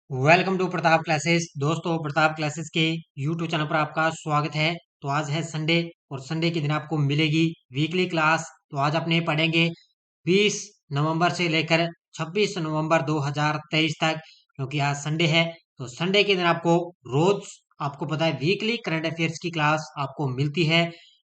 Welcome to Pratap classes. दोस्तों, Pratap classes के YouTube channel पर आपका स्वागत है। तो आज है संडे और संडे के दिन आपको मिलेगी वीकली क्लास। तो आज अपने पढ़ेंगे 20 नवंबर से लेकर 26 नवंबर 2023 तक, क्योंकि आज संडे है। तो संडे के दिन आपको रोज, आपको पता है, वीकली करंट अफेयर्स की क्लास आपको मिलती है,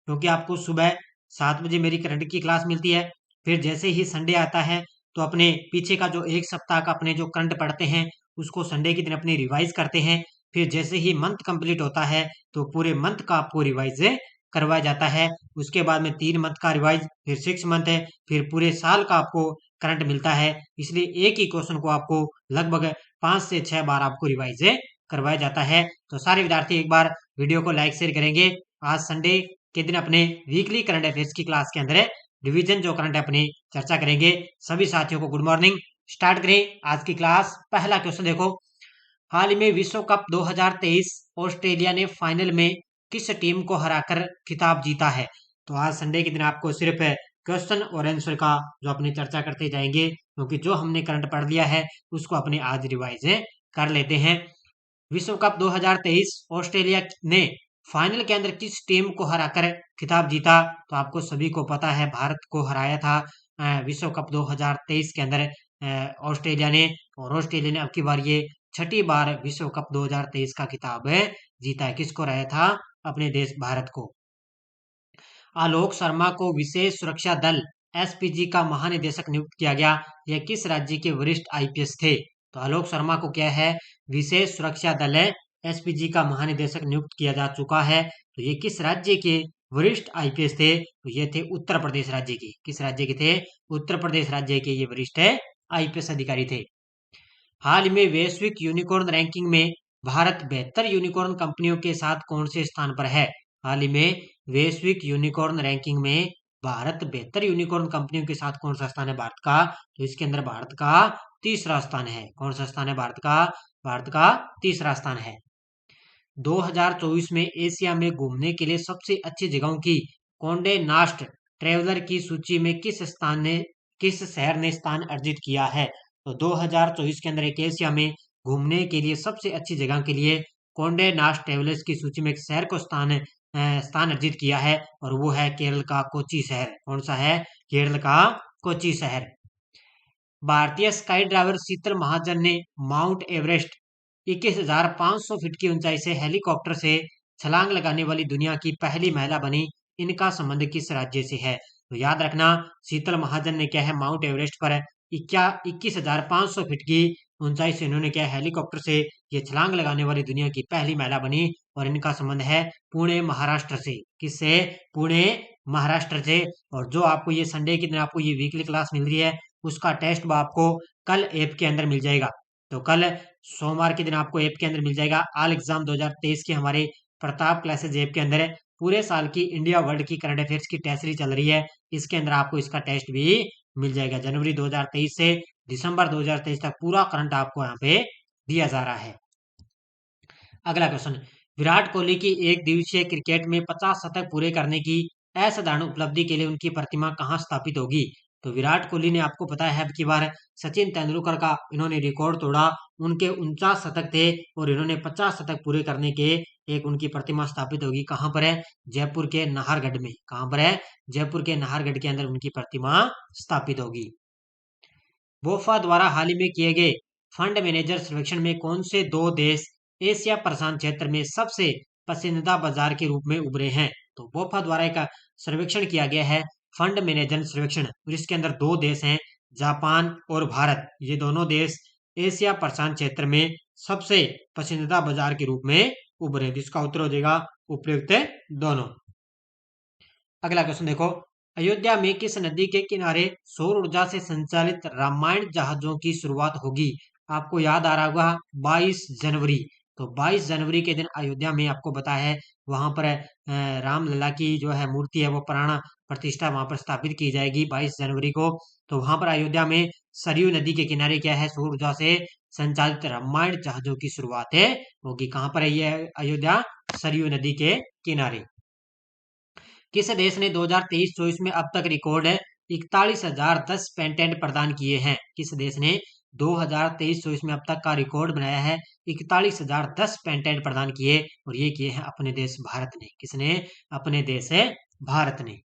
क्योंकि आपको सुबह 7 बजे मेरी करंट की क्लास मिलती है। फिर जैसे ही संडे आता है तो अपने पीछे का जो एक सप्ताह का अपने जो करंट पढ़ते हैं उसको संडे के दिन अपनी रिवाइज करते हैं। फिर जैसे ही मंथ कंप्लीट होता है तो पूरे मंथ का आपको रिवाइज करवाया जाता है। उसके बाद में 3 मंथ का रिवाइज, फिर 6 मंथ है, फिर पूरे साल का आपको करंट मिलता है। इसलिए एक ही क्वेश्चन को आपको लगभग 5 से 6 बार आपको रिवाइज करवाया जाता है। तो सारे विद्यार्थी एक बार वीडियो को लाइक शेयर करेंगे। आज संडे के दिन अपने वीकली करंट अफेयर्स की क्लास के अंदर डिवीजन जो करंट है अपनी चर्चा करेंगे। सभी साथियों को गुड मॉर्निंग। स्टार्ट करें आज की क्लास। पहला क्वेश्चन देखो, हाल ही में विश्व कप 2023 ऑस्ट्रेलिया ने फाइनल में किस टीम को हराकर खिताब जीता है? तो आज संडे के दिन आपको सिर्फ क्वेश्चन और आंसर का जो अपनी चर्चा करते जाएंगे, क्योंकि जो हमने करंट पढ़ लिया है उसको अपने आज रिवाइज कर लेते हैं। विश्व कप 2023 ऑस्ट्रेलिया ने फाइनल के अंदर किस टीम को हराकर खिताब जीता? तो आपको सभी को पता है, भारत को हराया था विश्व कप 2023 के अंदर ऑस्ट्रेलिया ने। और ऑस्ट्रेलिया ने अब की बार ये छठी बार विश्व कप 2023 का खिताब जीता है। किसको हराया था? अपने देश भारत को। आलोक शर्मा को विशेष सुरक्षा दल एसपीजी का महानिदेशक नियुक्त किया गया। यह किस राज्य के वरिष्ठ आईपीएस थे? तो आलोक शर्मा को क्या है, विशेष सुरक्षा दल है एसपीजी का महानिदेशक नियुक्त किया जा चुका है। तो ये किस राज्य के वरिष्ठ आईपीएस थे? तो ये थे उत्तर प्रदेश राज्य के। किस राज्य के थे? उत्तर प्रदेश राज्य के ये वरिष्ठ आईपीएस अधिकारी थे। हाल ही में वैश्विक यूनिकॉर्न रैंकिंग में भारत बेहतर यूनिकॉर्न कंपनियों के साथ कौन से स्थान पर है? हाल ही में वैश्विक यूनिकॉर्न रैंकिंग में भारत बेहतर यूनिकॉर्न कंपनियों के साथ कौन सा स्थान है भारत का? तो इसके अंदर भारत का तीसरा स्थान है। कौन सा स्थान है भारत का? भारत का तीसरा स्थान है। 2024 में एशिया में घूमने के लिए सबसे अच्छी जगहों की कॉन्डे नास्ट ट्रेवलर की सूची में किस शहर ने स्थान अर्जित किया है? तो 2024 के अंदर एक एशिया में घूमने के लिए सबसे अच्छी जगह के लिए कॉन्डे नास्ट ट्रेवलर्स की सूची में एक शहर को स्थान अर्जित किया है, और वो है केरल का कोची शहर। कौन सा है? केरल का कोची शहर। भारतीय स्काई ड्राइवर शीतल महाजन ने माउंट एवरेस्ट 21,500 फीट की ऊंचाई से हेलीकॉप्टर से छलांग लगाने वाली दुनिया की पहली महिला बनी। इनका संबंध किस राज्य से है? तो याद रखना, शीतल महाजन ने क्या है, माउंट एवरेस्ट पर 21,500 फीट की ऊंचाई से इन्होंने क्या, हेलीकॉप्टर से ये छलांग लगाने वाली दुनिया की पहली महिला बनी। और इनका संबंध है पुणे महाराष्ट्र से। किससे? पुणे महाराष्ट्र से। और जो आपको ये संडे के दिन आपको ये वीकली क्लास मिल रही है उसका टेस्ट आपको कल ऐप के अंदर मिल जाएगा। तो कल सोमवार के दिन आपको ऐप के अंदर मिल जाएगा। ऑल एग्जाम 2023 के हमारे प्रताप क्लासेज ऐप के अंदर पूरे साल की इंडिया वर्ल्ड की करंट अफेयर्स की टेस्ट सीरीज चल रही है। इसके अंदर आपको इसका टेस्ट भी मिल जाएगा। जनवरी 2023 से दिसंबर 2023 तक पूरा करंट आपको यहाँ पे दिया जा रहा है। अगला क्वेश्चन, विराट कोहली की एक दिवसीय क्रिकेट में 50 शतक पूरे करने की असाधारण उपलब्धि के लिए उनकी प्रतिमा कहाँ स्थापित होगी? तो विराट कोहली ने, आपको पता है, अब की बार सचिन तेंदुलकर का इन्होंने रिकॉर्ड तोड़ा। उनके 49 शतक थे और इन्होंने 50 शतक पूरे करने के एक उनकी प्रतिमा स्थापित होगी। कहाँ पर है? जयपुर के नाहरगढ़ में। कहाँ पर है? जयपुर के नाहरगढ़ के अंदर उनकी प्रतिमा स्थापित होगी। बोफा द्वारा हाल ही में किए गए फंड मैनेजर सर्वेक्षण में कौन से दो देश एशिया प्रशांत क्षेत्र में सबसे पसंदीदा बाजार के रूप में उभरे हैं? तो बोफा द्वारा एक सर्वेक्षण किया गया है, फंड मैनेजर सर्वेक्षण, और इसके अंदर दो देश हैं, जापान और भारत। ये दोनों देश एशिया प्रशांत क्षेत्र में सबसे पसंदीदा बाजार के रूप में उभरे। जिसका उत्तर हो जाएगा उपयुक्त दोनों। अगला क्वेश्चन देखो, अयोध्या में किस नदी के किनारे सौर ऊर्जा से संचालित रामायण जहाजों की शुरुआत होगी? आपको याद आ रहा होगा 22 जनवरी। तो 22 जनवरी के दिन अयोध्या में, आपको पता है, वहां पर रामलला की जो है मूर्ति है वो प्राण प्रतिष्ठा वहां पर स्थापित की जाएगी 22 जनवरी को। तो वहां पर अयोध्या में सरयू नदी के किनारे क्या है, सौर ऊर्जा से संचालित रामायण जहाजों की शुरुआत होगी। कहाँ पर है ये अयोध्या? सरयू नदी के किनारे। किस देश ने 2023-24 में अब तक रिकॉर्ड 41,010 पेटेंट प्रदान किए हैं? किस देश ने 2023-24 में अब तक का रिकॉर्ड बनाया है। 41,010 पेटेंट प्रदान किए और ये किए हैं अपने देश भारत ने। किसने? अपने देश है भारत ने।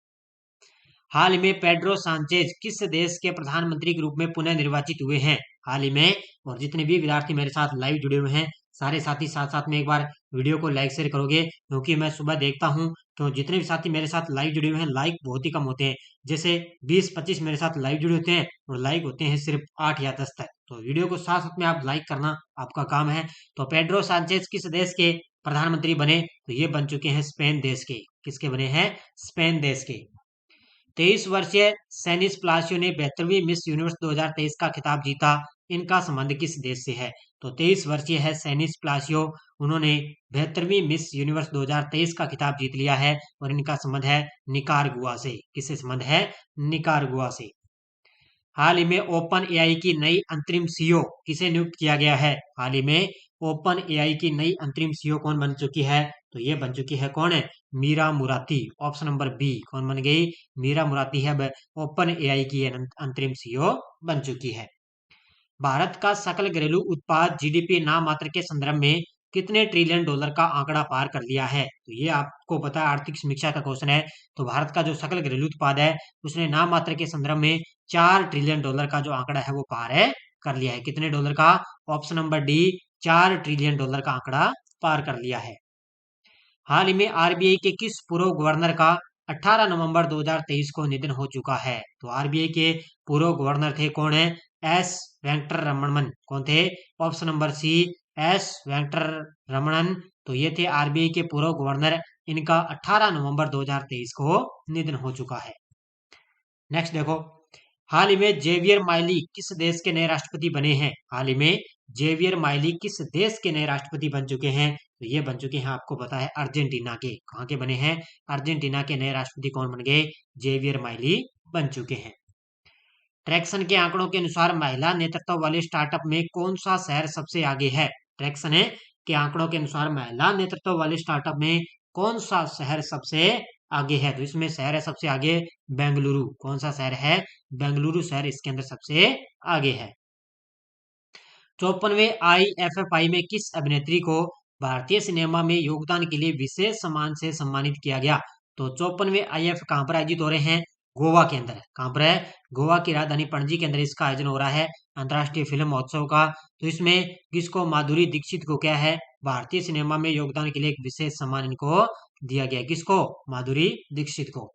हाल ही में पेड्रो सांचेज किस देश के प्रधानमंत्री के रूप में पुनः निर्वाचित हुए हैं? हाल ही में। और जितने भी विद्यार्थी मेरे साथ लाइव जुड़े हुए हैं सारे साथी साथ साथ में एक बार वीडियो को लाइक शेयर करोगे, क्योंकि मैं सुबह देखता हूं तो जितने भी साथी मेरे साथ लाइव जुड़े हुए हैं लाइक बहुत ही कम होते हैं। जैसे 20-25 मेरे साथ लाइव जुड़े होते हैं और लाइक होते हैं सिर्फ 8 या 10 तक। तो वीडियो को साथ साथ में आप लाइक करना आपका काम है। तो पेड्रो सांचेज किस देश के प्रधानमंत्री बने? तो ये बन चुके हैं स्पेन देश के। किसके बने हैं? स्पेन देश के। 23 वर्षीय सैनिस प्लासियो ने 72वीं मिस यूनिवर्स 2023 का खिताब जीता। इनका संबंध किस देश से है? तो 23 वर्षीय है सैनिस प्लासियो, उन्होंने 72वीं मिस यूनिवर्स 2023 का खिताब जीत लिया है और इनका संबंध है निकारागुआ से। किससे संबंध है? निकारागुआ से। हाल ही में ओपन एआई की नई अंतरिम सीईओ किसे नियुक्त किया गया है? हाल ही में ओपन एआई की नई अंतरिम सीईओ कौन बन चुकी है? तो ये बन चुकी है कौन है? मीरा मुराती। ऑप्शन नंबर बी कौन बन गई? मीरा मुराती है ओपन एआई की अंतरिम सीईओ बन चुकी है। भारत का सकल घरेलू उत्पाद जीडीपी नाम मात्र के संदर्भ में कितने ट्रिलियन डॉलर का आंकड़ा पार कर लिया है? तो ये आपको पता है, आर्थिक समीक्षा का क्वेश्चन है। तो भारत का जो सकल घरेलू उत्पाद है उसने नाम मात्र के संदर्भ में 4 ट्रिलियन डॉलर का जो आंकड़ा है वो पार है कर लिया है। कितने डॉलर का? Option number D 4 trillion dollar का आंकड़ा पार कर लिया है। हाल ही में आरबीआई के किस पूर्व गवर्नर का 18 नवंबर 2023 को निधन हो चुका है? तो आरबीआई के पूर्व गवर्नर थे कौन है? S Venkataramanan. कौन थे? Option number C S Venkataramanan. तो ये थे आरबीआई के पूर्व गवर्नर। इनका 18 नवंबर 2023 को निधन हो चुका है। नेक्स्ट देखो, हाल ही में जेवियर माइली किस देश के नए राष्ट्रपति बने हैं? हाल ही में जेवियर माइली किस देश के नए राष्ट्रपति बन चुके हैं? तो ये बन चुके हैं, आपको पता है, अर्जेंटीना के। कहाँ के बने हैं? अर्जेंटीना के नए राष्ट्रपति कौन बन गए? जेवियर माइली बन चुके हैं। ट्रैक्सन के आंकड़ों के अनुसार महिला नेतृत्व वाले स्टार्टअप में कौन सा शहर सबसे आगे है? ट्रैक्सन के आंकड़ों के अनुसार महिला नेतृत्व वाले स्टार्टअप में कौन सा शहर सबसे आगे है? तो इसमें शहर है सबसे आगे बेंगलुरु। कौन सा शहर है? बेंगलुरु शहर इसके अंदर सबसे आगे है। 54वें IFFI में किस अभिनेत्री को भारतीय सिनेमा में योगदान के लिए विशेष सम्मान से सम्मानित किया गया? तो 54वें IF कहां पर आयोजित हो रहे हैं? गोवा के अंदर। कहां पर है? गोवा की राजधानी पणजी के अंदर इसका आयोजन हो रहा है, अंतर्राष्ट्रीय फिल्म महोत्सव का। तो इसमें किसको? माधुरी दीक्षित को क्या है? भारतीय सिनेमा में योगदान के लिए एक विशेष सम्मान इनको दिया गया। किसको? माधुरी दीक्षित को।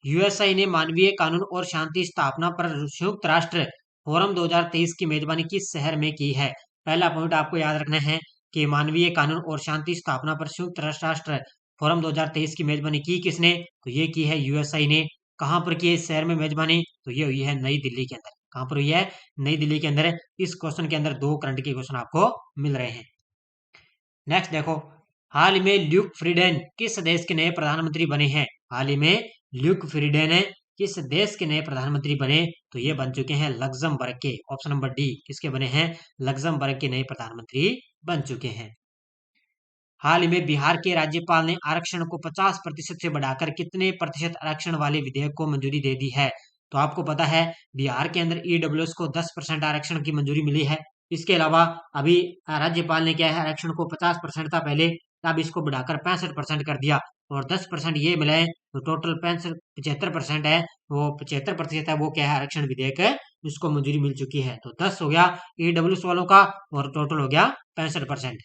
यूएसआई ने मानवीय कानून और शांति स्थापना पर संयुक्त राष्ट्र फोरम 2023 की मेजबानी किस शहर में की है? पहला पॉइंट आपको याद रखना है कि मानवीय कानून और शांति स्थापना पर संयुक्त राष्ट्र फोरम 2023 की मेजबानी की किसने? तो ये की है यूएसआई ने। कहां पर की है इस शहर में मेजबानी? तो ये हुई है नई दिल्ली के अंदर। कहां पर हुई है? नई दिल्ली के अंदर। इस क्वेश्चन के अंदर 2 करंट के क्वेश्चन आपको मिल रहे हैं। नेक्स्ट देखो, हाल ही में ल्यूक फ्रीडेन किस देश के नए प्रधानमंत्री बने हैं? हाल ही में ल्यूक फ्रीडेन किस देश के नए प्रधानमंत्री बने? तो ये बन चुके हैं लग्जमबर्ग के। ऑप्शन नंबर डी किसके बने हैं? लग्जमबर्ग के नए प्रधानमंत्री बन चुके हैं। हाल ही में बिहार के राज्यपाल ने आरक्षण को 50% से बढ़ाकर कितने प्रतिशत आरक्षण वाले विधेयक को मंजूरी दे दी है? तो आपको पता है बिहार के अंदर ईडब्ल्यूएस को 10% आरक्षण की मंजूरी मिली है। इसके अलावा अभी राज्यपाल ने क्या है, आरक्षण को 50% था पहले, अब इसको बढ़ाकर 65% कर दिया और 10% ये मिलाए तो टोटल 75% है। वो 75% है वो क्या है? आरक्षण विधेयक है, उसको मंजूरी मिल चुकी है। तो 10 हो गया ईडब्ल्यूएस वालों का और टोटल हो गया 65%।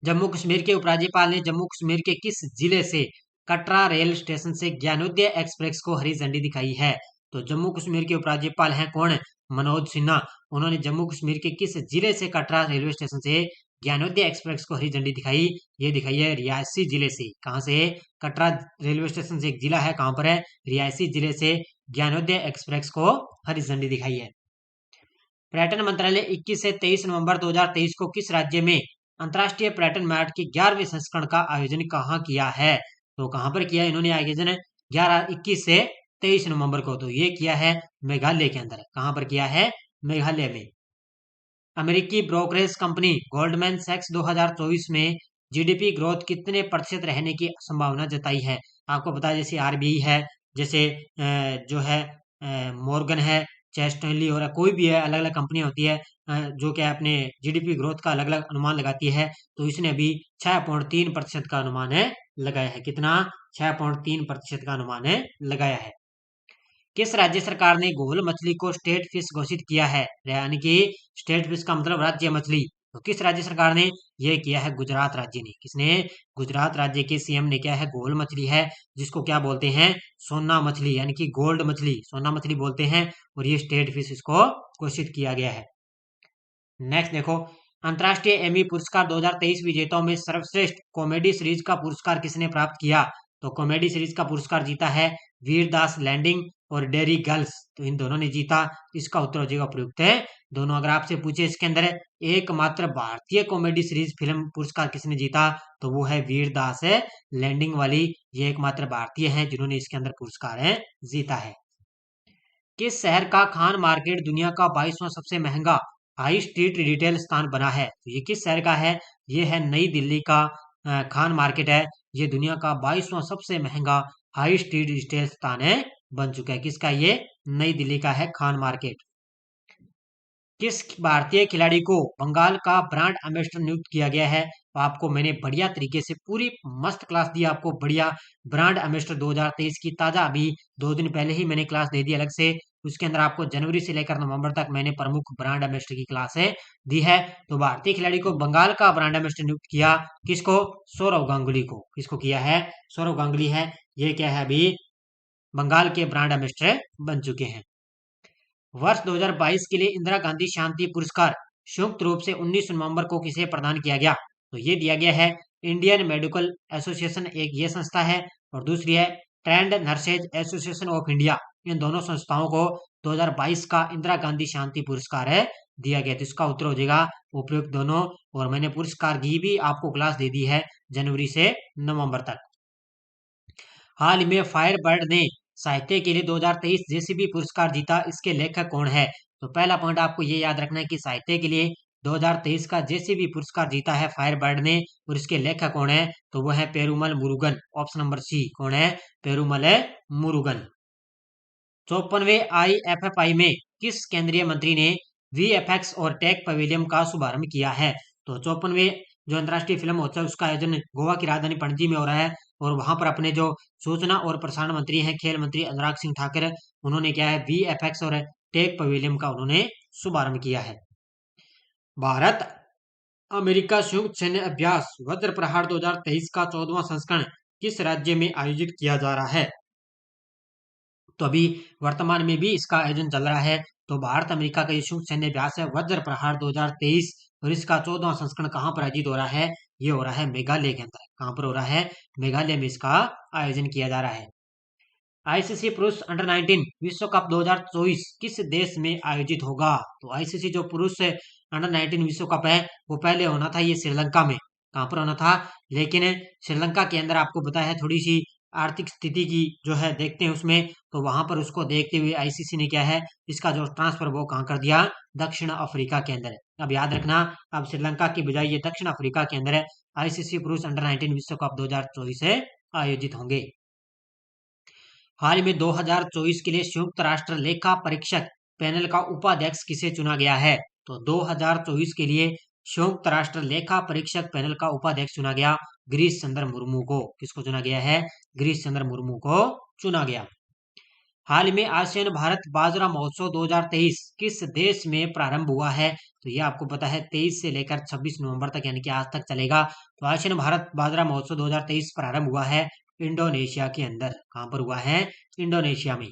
जम्मू कश्मीर के उपराज्यपाल ने जम्मू कश्मीर के किस जिले से कटरा रेल स्टेशन से ज्ञानोदय एक्सप्रेस को हरी झंडी दिखाई है? तो जम्मू कश्मीर के उपराज्यपाल हैं कौन? मनोज सिन्हा। उन्होंने जम्मू कश्मीर के किस जिले से कटरा रेलवे स्टेशन से ज्ञानोदय एक्सप्रेस को हरी झंडी दिखाई? ये दिखाई है रियासी जिले से। कहां से? कटरा रेलवे स्टेशन से एक जिला है, कहां पर है? रियासी जिले से ज्ञानोदय एक्सप्रेस को हरी झंडी दिखाई है। पर्यटन मंत्रालय 21 से 23 नवंबर 2023 को किस राज्य में अंतर्राष्ट्रीय पर्यटन मार्ट के 11वें संस्करण का आयोजन कहाँ किया है? तो कहां पर किया इन्होंने आयोजन? 21 से 23 नवंबर को। तो ये किया है मेघालय के अंदर। कहां पर किया है? मेघालय में। अमेरिकी ब्रोकरेज कंपनी गोल्डमैन सैक्स 2024 में जीडीपी ग्रोथ कितने प्रतिशत रहने की संभावना जताई है? आपको पता है जैसे आरबीआई है, जैसे जो है मॉर्गन है, चेस्टनली हो रहा है, कोई भी है, अलग अलग कंपनी होती है जो क्या अपने जीडीपी ग्रोथ का अलग अलग अनुमान लगाती है। तो इसने अभी 6.3% का अनुमान है लगाया है। कितना? 6.3% का अनुमान है लगाया है। किस राज्य सरकार ने घोल मछली को स्टेट फिश घोषित किया है? यानी कि स्टेट फिश का मतलब राज्य मछली। तो किस राज्य सरकार ने यह किया है? गुजरात राज्य ने। किसने? गुजरात राज्य के सीएम ने क्या है? घोल मछली है, जिसको क्या बोलते हैं? सोना मछली, यानी कि गोल्ड मछली, सोना मछली बोलते हैं। और ये स्टेट फिश इसको घोषित किया गया है। नेक्स्ट देखो, अंतर्राष्ट्रीय एमी पुरस्कार 2023 विजेताओं में सर्वश्रेष्ठ कॉमेडी सीरीज का पुरस्कार किसने प्राप्त किया? तो कॉमेडी सीरीज का पुरस्कार जीता है वीरदास लैंडिंग और डेरी गर्ल्स। तो इन दोनों ने जीता। इसका उत्तर हो जाएगा प्रयुक्त है दोनों। अगर आपसे पूछे इसके अंदर एकमात्र भारतीय कॉमेडी सीरीज फिल्म पुरस्कार किसने जीता, तो वो है वीरदास है लैंडिंग वाली। ये एकमात्र भारतीय हैं जिन्होंने इसके अंदर पुरस्कार है जीता है। किस शहर का खान मार्केट दुनिया का 22वां सबसे महंगा हाई स्ट्रीट रिटेल स्थान बना है? तो ये किस शहर का है? ये है नई दिल्ली का खान मार्केट है। ये दुनिया का 22वां सबसे महंगा हाई स्ट्रीट रिटेल स्थान है बन चुका है। किसका? ये नई दिल्ली का है खान मार्केट। किस भारतीय खिलाड़ी को बंगाल का ब्रांड एम्बेसडर नियुक्त किया गया है? तो आपको मैंने बढ़िया तरीके से पूरी मस्त क्लास दी, आपको बढ़िया ब्रांड एम्बेसडर 2023 की ताजा, अभी 2 दिन पहले ही मैंने क्लास दे दी अलग से। उसके अंदर आपको जनवरी से लेकर नवंबर तक मैंने प्रमुख ब्रांड एम्बेसडर की क्लास है दी है। तो भारतीय खिलाड़ी को बंगाल का ब्रांड एम्बेसडर नियुक्त किया, किसको? सौरव गांगुली को। किसको किया है? सौरव गांगुली है। ये क्या है? अभी बंगाल के ब्रांड एम्बेसडर बन चुके हैं। वर्ष 2022 के लिए इंदिरा गांधी शांति पुरस्कार संयुक्त रूप से 19 नवंबर को किसे प्रदान किया गया? तो ये दिया गया है इंडियन मेडिकल एसोसिएशन, एक ये संस्था है, और दूसरी है trained nurses association of India. इन दोनों संस्थाओं को 2022 का इंदिरा गांधी शांति पुरस्कार है दिया गया। तो इसका उत्तर हो जाएगा उपयुक्त दोनों। और मैंने पुरस्कार की भी आपको क्लास दे दी है जनवरी से नवंबर तक। हाल ही में फायरबर्ड ने साहित्य के लिए 2023 जेसीबी पुरस्कार जीता, इसके लेखक कौन है? तो पहला पॉइंट आपको ये याद रखना है कि साहित्य के लिए 2023 का जेसीबी पुरस्कार जीता है फायरबर्ड ने, और इसके लेखक कौन है? तो वो है Perumal Murugan. Option number C. कौन है? पेरुमल मुरुगन। 54वें IFFI में किस केंद्रीय मंत्री ने VFX और टेक पवेलियन का शुभारंभ किया है? तो 54वें जो अंतर्राष्ट्रीय फिल्म महोत्सव है उसका आयोजन गोवा की राजधानी पणजी में हो रहा है। और वहां पर अपने जो सूचना और प्रसारण मंत्री हैं, खेल मंत्री अनुराग सिंह ठाकुर, उन्होंने क्या है? VFX और टेक पवेलियन का उन्होंने शुभारंभ किया है। भारत अमेरिका संयुक्त सैन्य अभ्यास वज्र प्रहार 2023 का 14वां संस्करण किस राज्य में आयोजित किया जा रहा है? तो अभी वर्तमान में भी इसका आयोजन चल रहा है। तो भारत अमेरिका का ये संयुक्त सैन्य अभ्यास है वज्र प्रहार 2023, और इसका 14वां संस्करण कहाँ पर आयोजित हो रहा है? ये हो रहा है मेघालय के अंदर। कहाँ पर हो रहा है? मेघालय में इसका आयोजन किया जा रहा है। आईसीसी पुरुष अंडर 19 विश्व कप 2024 किस देश में आयोजित होगा? तो आईसीसी जो पुरुष अंडर 19 विश्व कप है वो पहले होना था ये श्रीलंका में। कहाँ पर होना था? लेकिन श्रीलंका के अंदर आपको पता है थोड़ी सी आर्थिक स्थिति की जो है देखते हैं उसमें, तो वहां पर उसको देखते हुए आईसीसी ने क्या है इसका जो ट्रांसफर वो कहाँ कर दिया? दक्षिण अफ्रीका के अंदर। अब याद रखना, अब श्रीलंका की बजाय ये दक्षिण अफ्रीका के अंदर आईसीसी पुरुष अंडर 19 विश्व कप 2024 आयोजित होंगे। हाल ही में 2024 के लिए संयुक्त राष्ट्र लेखा परीक्षक पैनल का उपाध्यक्ष किसे चुना गया है? तो 2024 के लिए संयुक्त राष्ट्र लेखा परीक्षक पैनल का उपाध्यक्ष चुना गया गिरीश चंद्र मुर्मू को। किसको चुना गया है? गिरीश चंद्र मुर्मू को चुना गया। हाल में आसियान भारत बाजरा महोत्सव 2023 किस देश में प्रारंभ हुआ है? तो ये आपको पता है 23 से लेकर 26 नवंबर तक यानी कि आज तक चलेगा। तो आसियान भारत बाजरा महोत्सव 2023 प्रारंभ हुआ है इंडोनेशिया के अंदर। कहां पर हुआ है? इंडोनेशिया में।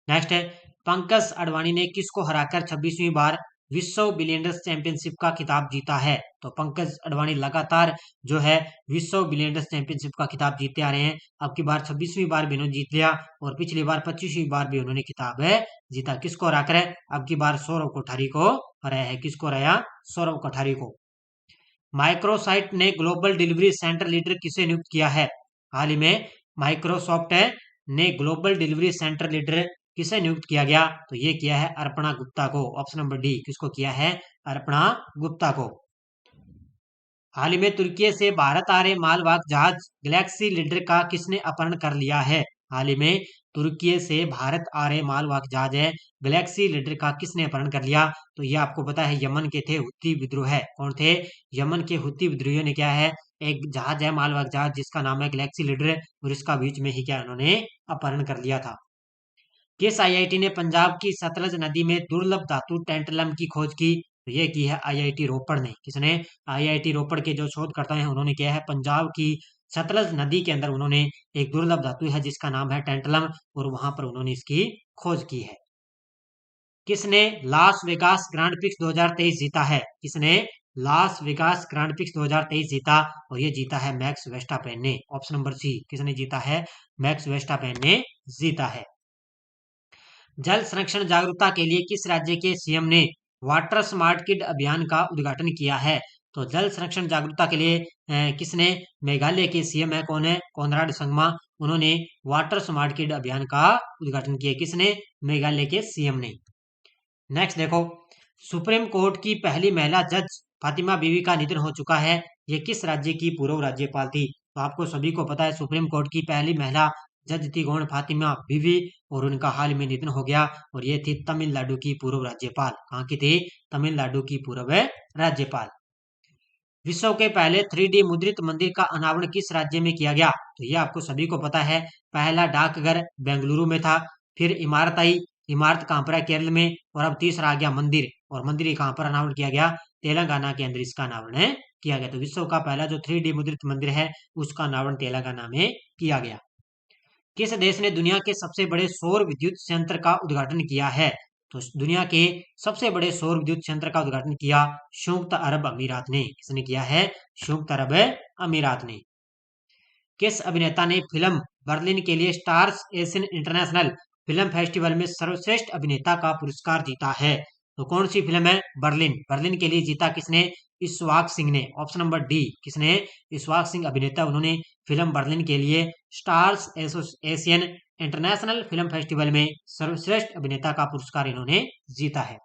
नेक्स्ट है, पंकज अडवाणी ने किसको हराकर 26वीं बार विश्व बिलियनर्स चैंपियनशिप का खिताब जीता है? तो पंकज अडवाणी लगातार जो है विश्व बिलियनर्स चैंपियनशिप का खिताब जीतते आ रहे हैं। अब की बार 26वीं बार भी उन्होंने जीत लिया, और पिछली बार 25वीं बार भी उन्होंने खिताब है जीता। किसको हराकर है? अब की बार सौरव कोठारी को हराया है। किसको हराया? सौरव कोठारी को। माइक्रोसॉफ्ट ने ग्लोबल डिलीवरी सेंटर लीडर किसे नियुक्त किया है? हाल ही में माइक्रोसॉफ्ट ने ग्लोबल डिलीवरी सेंटर लीडर किसे नियुक्त किया गया? तो ये किया है अर्पणा गुप्ता को। Option number D. किसको किया है? अर्पणा गुप्ता को। हाल ही में तुर्की से भारत आ रहे मालवाहक जहाज गैलेक्सी लीडर का किसने अपहरण कर लिया है? हाल ही में तुर्की से भारत आ रहे मालवाहक जहाज है गैलेक्सी लीडर का किसने अपहरण कर लिया? तो ये आपको पता है यमन के थे हुती विद्रोह है। कौन थे? यमन के हुती विद्रोहियों ने क्या है एक जहाज है मालवाहक जहाज जिसका नाम है गैलेक्सी लीडर और इसका बीच में ही क्या उन्होंने अपहरण कर लिया था। किस आईआईटी ने पंजाब की सतलज नदी में दुर्लभ धातु टेंटलम की खोज की? तो ये की है आईआईटी रोपड़ ने। किसने? आईआईटी रोपड़ के जो शोधकर्ता हैं उन्होंने किया है पंजाब की सतलज नदी के अंदर उन्होंने एक दुर्लभ धातु है जिसका नाम है टेंटलम और वहां पर उन्होंने इसकी खोज की है। किसने लास वेगास ग्रांड प्रिक्स 2023 जीता है? किसने लास वेगास ग्रांड प्रिक्स 2023 जीता? और ये जीता है मैक्स वेस्टापेन ने। Option number C. किसने जीता है? मैक्स वेस्टापेन ने जीता है। जल संरक्षण जागरूकता के लिए किस राज्य के सीएम ने वाटर स्मार्ट किड अभियान का उद्घाटन किया है? तो जल संरक्षण जागरूकता के लिए किसने? मेघालय के सीएम है कौन है? कोनराड संगमा। उन्होंने वाटर स्मार्ट किड अभियान का उद्घाटन किया। किसने? मेघालय के सीएम ने। नेक्स्ट देखो, सुप्रीम कोर्ट की पहली महिला जज फातिमा बीवी का निधन हो चुका है। ये किस राज्य की पूर्व राज्यपाल थी? तो आपको सभी को पता है सुप्रीम कोर्ट की पहली महिला जज थी कौन? फातिमा बीवी और उनका हाल में निधन हो गया और ये थी तमिलनाडु की पूर्व राज्यपाल। कहाँ की थी? तमिलनाडु की पूर्व राज्यपाल। विश्व के पहले 3D मुद्रित मंदिर का अनावरण किस राज्य में किया गया? तो ये आपको सभी को पता है पहला डाकघर बेंगलुरु में था, फिर इमारत कहाँ पर है? केरल में, और अब तीसरा आ गया मंदिर। और मंदिर कहाँ पर अनावरण किया गया? तेलंगाना के अंदर इसका अनावरण किया गया। तो विश्व का पहला जो 3D मुद्रित मंदिर है उसका अनावरण तेलंगाना में किया गया। किस देश ने दुनिया के सबसे बड़े सौर विद्युत संयंत्र का उद्घाटन किया है? तो दुनिया के सबसे बड़े सौर विद्युत संयंत्र का उद्घाटन किया संयुक्त अरब अमीरात ने। किसने किया है? संयुक्त अरब अमीरात ने। किस अभिनेता ने फिल्म बर्लिन के लिए stars Asian international film festival में सर्वश्रेष्ठ अभिनेता का पुरस्कार जीता है? तो कौन सी फिल्म है? बर्लिन। बर्लिन के लिए जीता किसने? इस्वाक सिंह ने। Option number D. किसने? इस्वाक सिंह अभिनेता उन्होंने फिल्म बर्लिन के लिए stars Asian international film festival में सर्वश्रेष्ठ अभिनेता का पुरस्कार इन्होंने जीता है।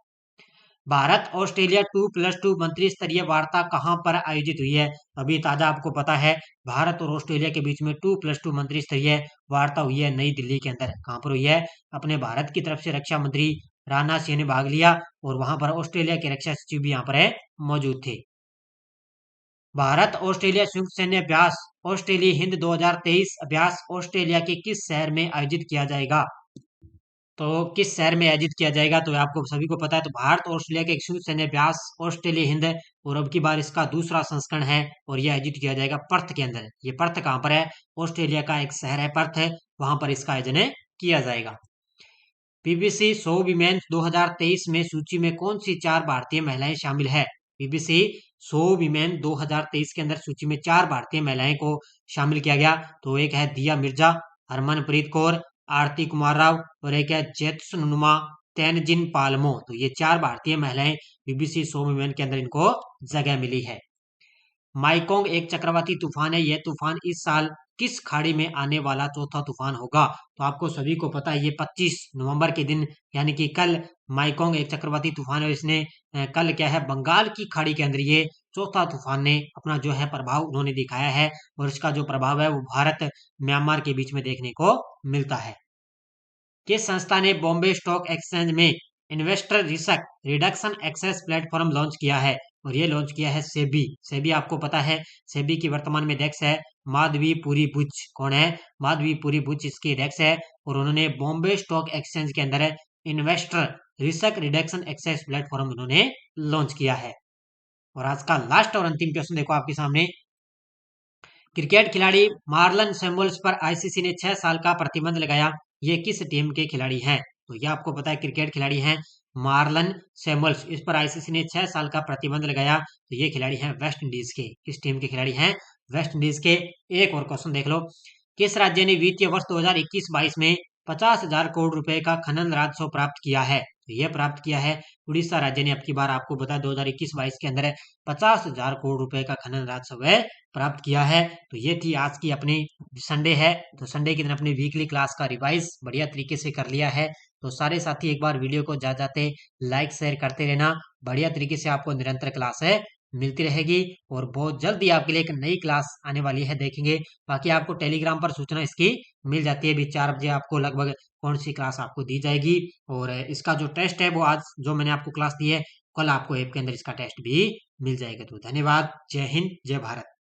भारत ऑस्ट्रेलिया 2+2 मंत्री स्तरीय वार्ता कहां पर आयोजित हुई है? अभी ताजा आपको पता है भारत और ऑस्ट्रेलिया के बीच में 2+2 मंत्री स्तरीय वार्ता हुई है नई दिल्ली के अंदर। कहां पर हुई है? अपने भारत की तरफ से रक्षा मंत्री राजनाथ सिंह ने भाग लिया और वहां पर ऑस्ट्रेलिया के रक्षा सचिव भी यहाँ पर मौजूद थे। भारत ऑस्ट्रेलिया संयुक्त सैन्य अभ्यास ऑस्ट्रेलिया हिंद 2023 अभ्यास ऑस्ट्रेलिया के किस शहर में आयोजित किया जाएगा? तो किस शहर में आयोजित किया जाएगा? तो आपको सभी को पता है तो भारत और ऑस्ट्रेलिया के एक संयुक्त सैन्य अभ्यास ऑस्ट्रेलिया हिंद और अब की बार इसका दूसरा संस्करण है और यह आयोजित किया जाएगा पर्थ के अंदर। ये पर्थ कहाँ पर है? ऑस्ट्रेलिया का एक शहर है पर्थ है, वहां पर इसका आयोजन किया जाएगा। बीबीसी 100 वीमेन 2023 में सूची में कौन सी 4 भारतीय महिलाएं शामिल है? बीबीसी 100 वीमेन 2023 के अंदर सूची में 4 भारतीय महिलाएं को शामिल किया गया। तो एक है दिया मिर्जा, हरमनप्रीत कौर, आरती कुमार राव और एक है जेत्सनुमा तेनजिन पालमो। तो ये 4 भारतीय महिलाएं बीबीसी 100 वीमेन के अंदर इनको जगह मिली है। माइकोंग एक चक्रवाती तूफान है। यह तूफान इस साल किस खाड़ी में आने वाला चौथा तूफान होगा? तो आपको सभी को पता है ये 25 नवंबर के दिन यानी कि कल माइकोंग एक चक्रवाती तूफान है। इसने कल क्या है बंगाल की खाड़ी के अंदर ये चौथा तूफान ने अपना जो है प्रभाव उन्होंने दिखाया है और इसका जो प्रभाव है वो भारत म्यांमार के बीच में देखने को मिलता है। किस संस्था ने बॉम्बे स्टॉक एक्सचेंज में investor risk reduction access platform launch किया है? और ये लॉन्च किया है सेबी। सेबी आपको पता है सेबी की वर्तमान में अध्यक्ष है माधवी पुरी बुच। कौन है? माधवी पुरी बुच इसकी अध्यक्ष है और उन्होंने बॉम्बे स्टॉक एक्सचेंज के अंदर investor risk reduction access platform उन्होंने लॉन्च किया है। और आज का लास्ट और अंतिम क्वेश्चन देखो आपके सामने, क्रिकेट खिलाड़ी मार्लन सैमुअल्स पर आईसीसी ने 6 साल का प्रतिबंध लगाया। ये किस टीम के खिलाड़ी हैं? तो ये आपको पता है क्रिकेट खिलाड़ी हैं मार्लन सैमुअल्स। इस पर आईसीसी ने 6 साल का प्रतिबंध लगाया। तो ये खिलाड़ी हैं वेस्ट इंडीज के। किस टीम के खिलाड़ी हैं? वेस्ट इंडीज के। एक और क्वेश्चन देख लो, किस राज्य ने वित्तीय वर्ष 2021-22 में 50,000 करोड़ रुपए का खनन राजस्व प्राप्त किया है? तो यह प्राप्त किया है उड़ीसा राज्य ने। अब की बार आपको बता 2021-22 के अंदर 50,000 करोड़ रुपए का खनन राजस्व प्राप्त किया है। तो ये थी आज की अपनी संडे है तो संडे के दिन अपनी वीकली क्लास का रिवाइज बढ़िया तरीके से कर लिया है। तो सारे साथी एक बार वीडियो को जाते लाइक शेयर करते रहना, बढ़िया तरीके से आपको निरंतर क्लास मिलती रहेगी और बहुत जल्दी आपके लिए एक नई क्लास आने वाली है, देखेंगे। बाकी आपको टेलीग्राम पर सूचना इसकी मिल जाती है, अभी 4 बजे आपको लगभग कौन सी क्लास आपको दी जाएगी। और इसका जो टेस्ट है वो आज जो मैंने आपको क्लास दी है, कल आपको ऐप के अंदर इसका टेस्ट भी मिल जाएगा। तो धन्यवाद। जय हिंद, जय भारत।